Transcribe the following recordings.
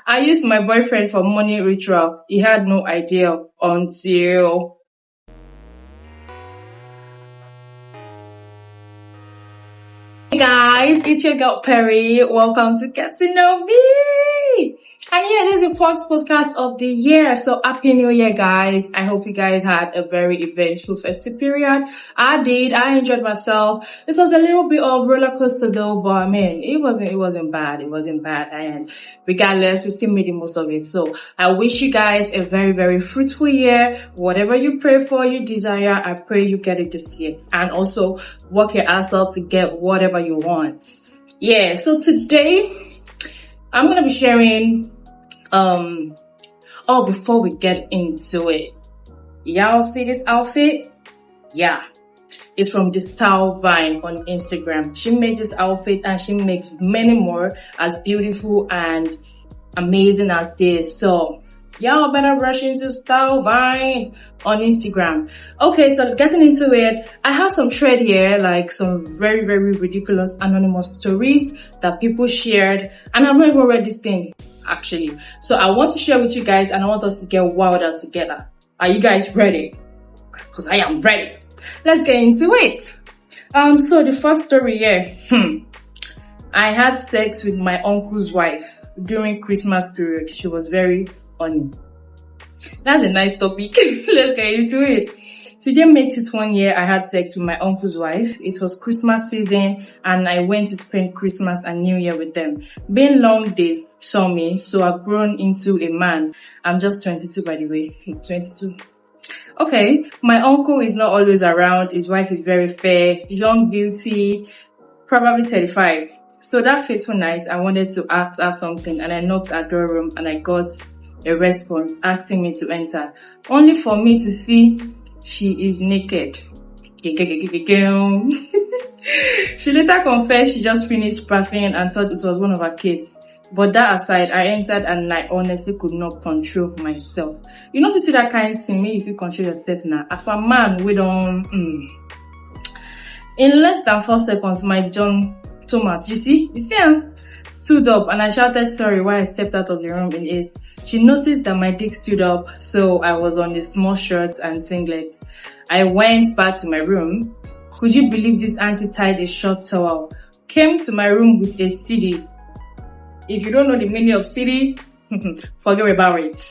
I used my boyfriend for money ritual. He had no idea until... Hey guys, it's your girl Perry. Welcome to Get to Know Me. And yeah, this is the first podcast of the year. So happy new year, guys. I hope you guys had a very eventful festive period. I did. I enjoyed myself. It was a little bit of roller coaster though, but I mean, it wasn't bad. It wasn't bad. And regardless, we still made the most of it. So I wish you guys a very, very fruitful year. Whatever you pray for, you desire, I pray you get it this year. And also work your ass off to get whatever you want. Yeah, so today I'm gonna be sharing before we get into it, y'all see this outfit? Yeah, it's from the Style Vine on Instagram. She made this outfit and she makes many more as beautiful and amazing as this. So y'all better rush into Style Vine on Instagram. Okay, so getting into it, I have some thread here, like some very, very ridiculous anonymous stories that people shared, and I've not even read this thing actually. So I want to share with you guys and I want us to get wilder together. Are you guys ready? Because I am ready. Let's get into it. So the first story here, I had sex with my uncle's wife during Christmas period. She was very funny. That's a nice topic. Let's get into it. Today makes it 1 year I had sex with my uncle's wife. It was Christmas season and I went to spend Christmas and New Year with them. Been long days saw me, so I've grown into a man. I'm just 22 by the way. 22. Okay, my uncle is not always around. His wife is very fair, young beauty, probably 35. So that fateful night, I wanted to ask her something and I knocked at her room and I got a response asking me to enter, only for me to see she is naked. She later confessed she just finished bathing and thought it was one of her kids. But that aside, I entered and I honestly could not control myself. You know, to see that kind of thing, maybe if you control yourself now. As for a man, we don't... In less than 4 seconds, my John Thomas, you see him? Stood up and I shouted sorry while I stepped out of the room in haste. She noticed that my dick stood up, so I was on a small shirt and singlet. I went back to my room. Could you believe this auntie tied a short towel? Came to my room with a CD. If you don't know the meaning of CD, forget about it.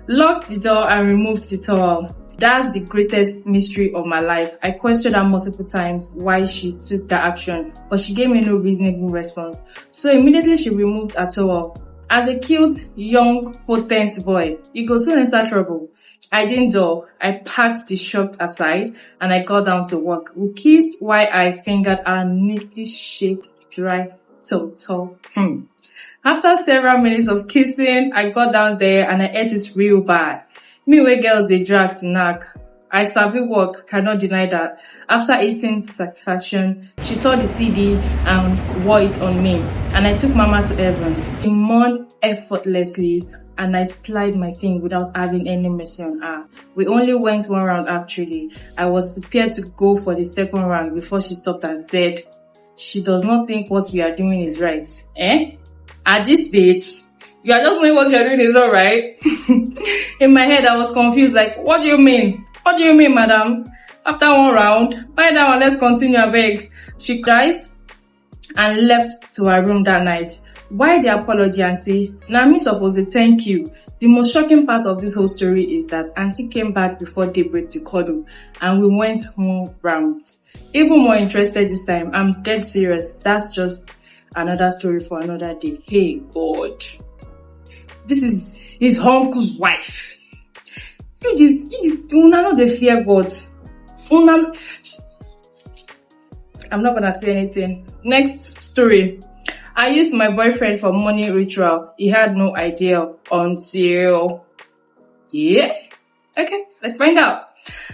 Locked the door and removed the towel. That's the greatest mystery of my life. I questioned her multiple times why she took that action, but she gave me no reasonable response. So immediately she removed her towel. As a cute, young, potent boy, you could soon enter trouble. I didn't do. I packed the shirt aside and I got down to work. We kissed while I fingered her neatly shaped dry toe. After several minutes of kissing, I got down there and I ate it real bad. Me where girls they drag to knack. I savvy work, cannot deny that. After eating to satisfaction, she tore the CD and wore it on me. And I took mama to heaven. She mourned effortlessly and I slid my thing without having any mercy on her. We only went 1 round actually. I was prepared to go for the second round before she stopped and said, she does not think what we are doing is right. At this stage, you are just knowing what you are doing is alright. In my head, I was confused, like, what do you mean? What do you mean, madam? After 1 round, bye now and let's continue, I beg. She cried and left to her room that night. Why the apology, auntie? Now me supposed to thank you. The most shocking part of this whole story is that auntie came back before daybreak to cuddle and we went more rounds. Even more interested this time. I'm dead serious. That's just another story for another day. Hey God. This is his uncle's wife. Una know the fear God. I'm not gonna say anything. Next story. I used my boyfriend for money ritual. He had no idea until... Yeah? Okay, let's find out.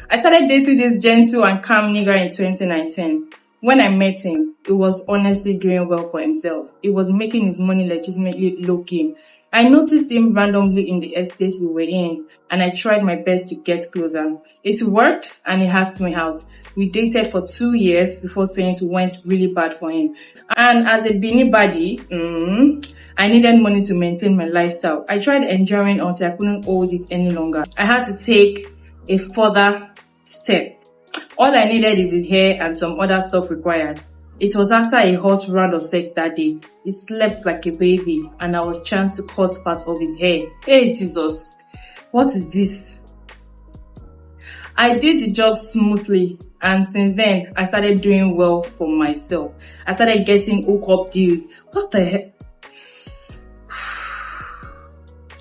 I started dating this gentle and calm nigga in 2019. When I met him, he was honestly doing well for himself. He was making his money legitimately low-key. I noticed him randomly in the estate we were in, and I tried my best to get closer. It worked, and he asked me out. We dated for 2 years before things went really bad for him. And as a Beanie baddie, I needed money to maintain my lifestyle. I tried enjoying until I couldn't hold it any longer. I had to take a further step. All I needed is his hair and some other stuff required. It was after a hot round of sex that day. He slept like a baby and I was chanced to cut part of his hair. Hey Jesus, what is this? I did the job smoothly and since then I started doing well for myself. I started getting hookup deals. What the heck?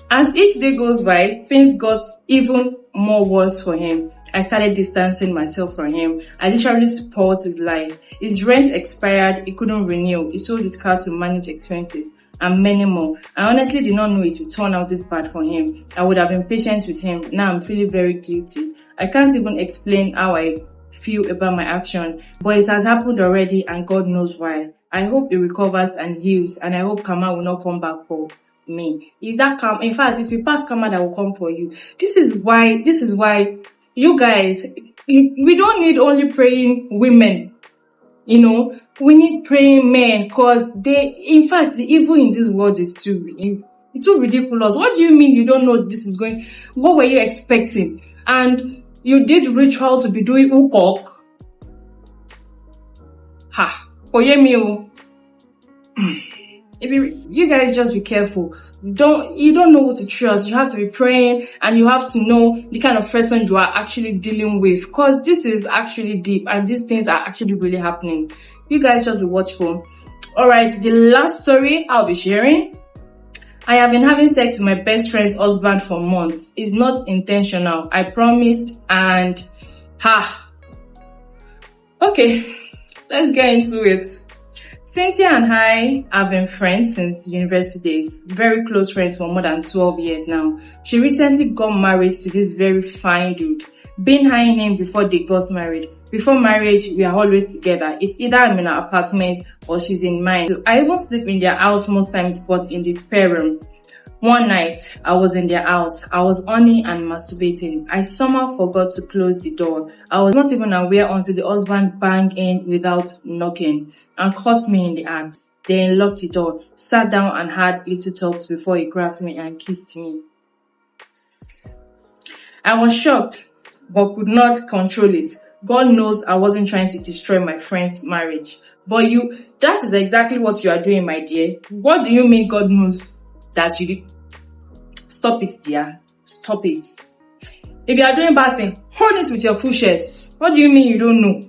As each day goes by, things got even more worse for him. I started distancing myself from him. I literally spoiled his life. His rent expired, he couldn't renew. He sold his car to manage expenses and many more. I honestly did not know it would turn out this bad for him. I would have been patient with him. Now I'm feeling very guilty. I can't even explain how I feel about my action, but it has happened already and God knows why. I hope he recovers and heals, and I hope karma will not come back for me. Is that karma? In fact, it's your past karma that will come for you. This is why you guys, we don't need only praying women, we need praying men, because in fact, the evil in this world is too ridiculous. What do you mean you don't know this is going? What were you expecting? And you did ritual to be doing hookup? Oyemi. You guys just be careful. You don't know who to trust. You have to be praying and you have to know the kind of person you are actually dealing with, because this is actually deep and these things are actually really happening. You guys just be watchful. Alright, the last story I'll be sharing. I have been having sex with my best friend's husband for months. It's not intentional, I promised, and okay, let's get into it. Cynthia and I have been friends since university days, very close friends for more than 12 years now. She recently got married to this very fine dude. Been eyeing him before they got married. Before marriage, we are always together. It's either I'm in her apartment or she's in mine. So I even sleep in their house most times, but in the spare room. One night, I was in their house. I was horny and masturbating. I somehow forgot to close the door. I was not even aware until the husband banged in without knocking and caught me in the act. Then locked the door, sat down and had little talks before he grabbed me and kissed me. I was shocked, but could not control it. God knows I wasn't trying to destroy my friend's marriage. But that is exactly what you are doing, my dear. What do you mean God knows that you did? Stop it, dear. Stop it. If you are doing bad thing, hold it with your full chest. What do you mean you don't know?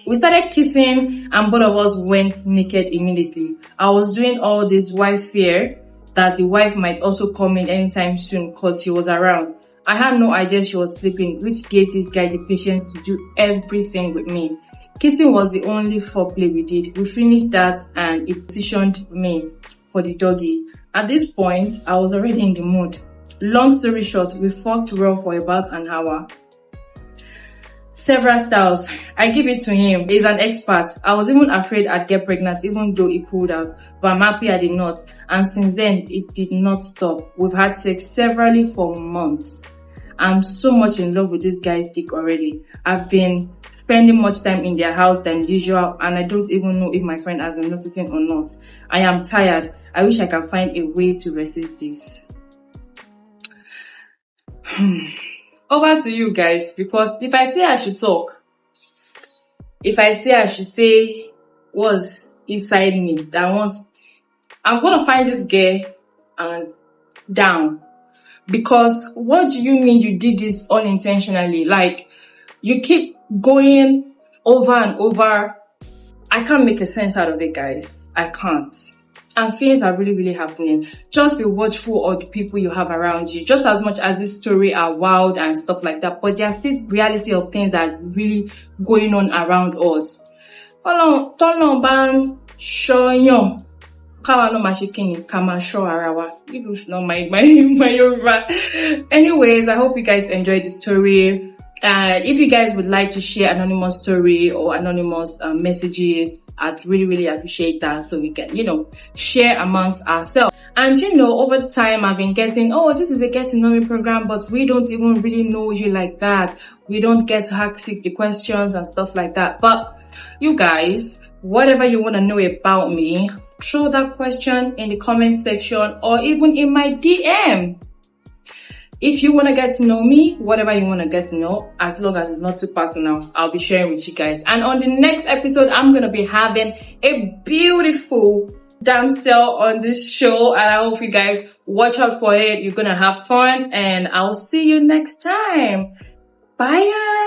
We started kissing and both of us went naked immediately. I was doing all this while fear that the wife might also come in anytime soon because she was around. I had no idea she was sleeping, which gave this guy the patience to do everything with me. Kissing was the only foreplay we did. We finished that and he positioned me for the doggy. At this point, I was already in the mood. Long story short, we fucked well for about an hour. Several styles. I give it to him. He's an expert. I was even afraid I'd get pregnant even though he pulled out. But I'm happy I did not. And since then, it did not stop. We've had sex severally for months. I'm so much in love with this guy's dick already. I've been spending much time in their house than usual and I don't even know if my friend has been noticing or not. I am tired. I wish I can find a way to resist this. Over to you guys, because if I say I should talk, if I say I should say what's inside me I'm gonna find this girl and down. Because what do you mean you did this unintentionally? Like, you keep going over and over. I can't make a sense out of it, guys. I can't. And things are really, really happening. Just be watchful of the people you have around you. Just as much as this story are wild and stuff like that, but there's still reality of things that are really going on around us. People should not mind my Yoruba. Anyways, I hope you guys enjoyed the story. If you guys would like to share anonymous story or anonymous messages, I'd really, really appreciate that, so we can, share amongst ourselves. And over the time I've been getting, this is a get to know me program, but we don't even really know you like that. We don't get to ask the questions and stuff like that. But you guys, whatever you want to know about me, throw that question in the comment section or even in my DM. If you want to get to know me, whatever you want to get to know, as long as it's not too personal, I'll be sharing with you guys. And on the next episode, I'm going to be having a beautiful damsel on this show, and I hope you guys watch out for it. You're going to have fun, and I'll see you next time. Bye.